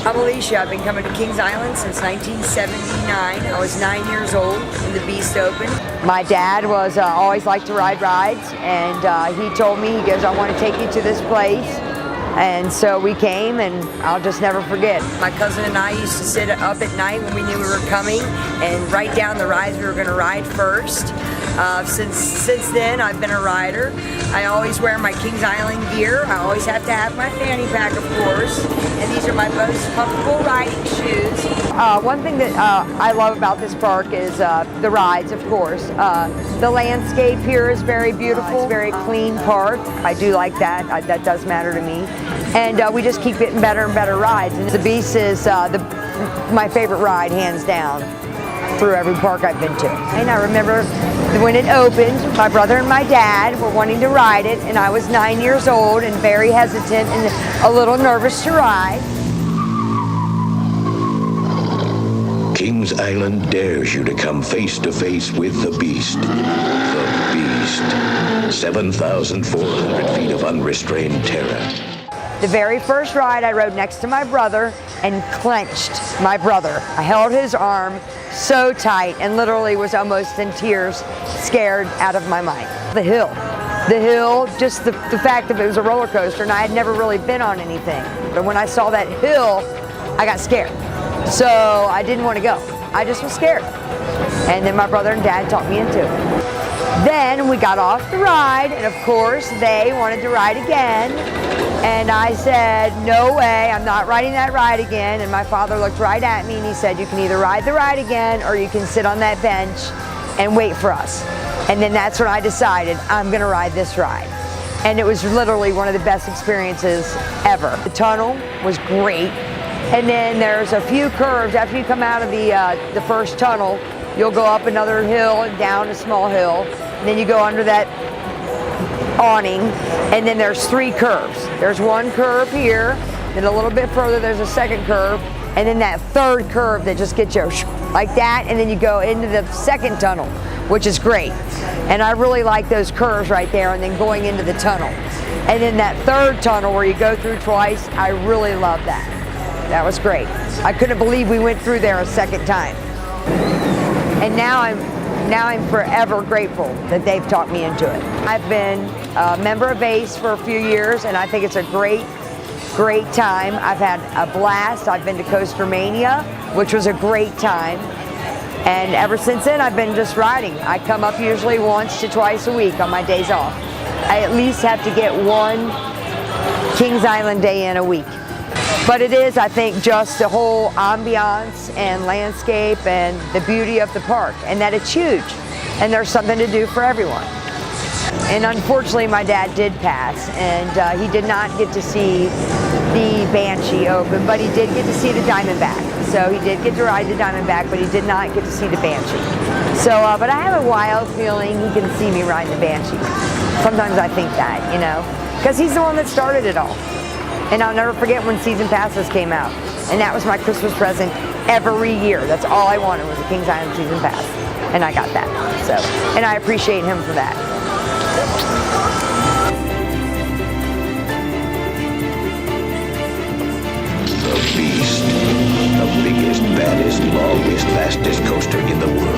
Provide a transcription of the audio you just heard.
I'm Alicia. I've been coming to Kings Island since 1979. I was 9 years old when the Beast opened. My dad was always liked to ride rides, and he told me, he goes, I want to take you to this place. And so we came, and I'll just never forget. My cousin and I used to sit up at night when we knew we were coming and write down the rides we were going to ride first. Since then, I've been a rider. I always wear my Kings Island gear. I always have to have my fanny pack, of course. And these are my most comfortable riding shoes. One thing that I love about this park is the rides, of course. The landscape here is very beautiful. It's a very clean park. I do like that. That does matter to me. And we just keep getting better and better rides. And the Beast is my favorite ride, hands down, through every park I've been to. And I remember when it opened, my brother and my dad were wanting to ride it, and I was 9 years old and very hesitant and a little nervous to ride. Kings Island dares you to come face to face with the Beast. The Beast. 7,400 feet of unrestrained terror. The very first ride, I rode next to my brother and clenched my brother. I held his arm so tight and literally was almost in tears, scared out of my mind. The hill, just the fact that it was a roller coaster, and I had never really been on anything. But when I saw that hill, I got scared. So I didn't want to go. I just was scared. And then my brother and dad talked me into it. Then we got off the ride, and of course they wanted to ride again. And I said, no way, I'm not riding that ride again. And my father looked right at me and he said, you can either ride the ride again or you can sit on that bench and wait for us. And then that's when I decided I'm gonna ride this ride. And it was literally one of the best experiences ever. The tunnel was great. And then there's a few curves. After you come out of the first tunnel, you'll go up another hill and down a small hill. And then you go under that awning, and then there's 3 curves. There's one curve here, then a little bit further there's a second curve, and then that third curve that just gets you like that, and then you go into the second tunnel, which is great. And I really like those curves right there, and then going into the tunnel. And then that third tunnel where you go through twice, I really love that. That was great. I couldn't believe we went through there a second time. And now I'm forever grateful that they've talked me into it. I've been a member of ACE for a few years, and I think it's a great time. I've had a blast. I've been to Coaster Mania, which was a great time. And ever since then, I've been just riding. I come up usually once to twice a week on my days off. I at least have to get one Kings Island day in a week. But it is, I think, just the whole ambiance and landscape and the beauty of the park, and that it's huge, and there's something to do for everyone. And unfortunately, my dad did pass, and he did not get to see the Banshee open, but he did get to see the Diamondback. So he did get to ride the Diamondback, but he did not get to see the Banshee. So, but I have a wild feeling he can see me ride the Banshee. Sometimes I think that, you know, because he's the one that started it all. And I'll never forget when season passes came out. And that was my Christmas present every year. That's all I wanted was a Kings Island season pass. And I got that. So, and I appreciate him for that. The Beast. The biggest, baddest, longest, fastest coaster in the world.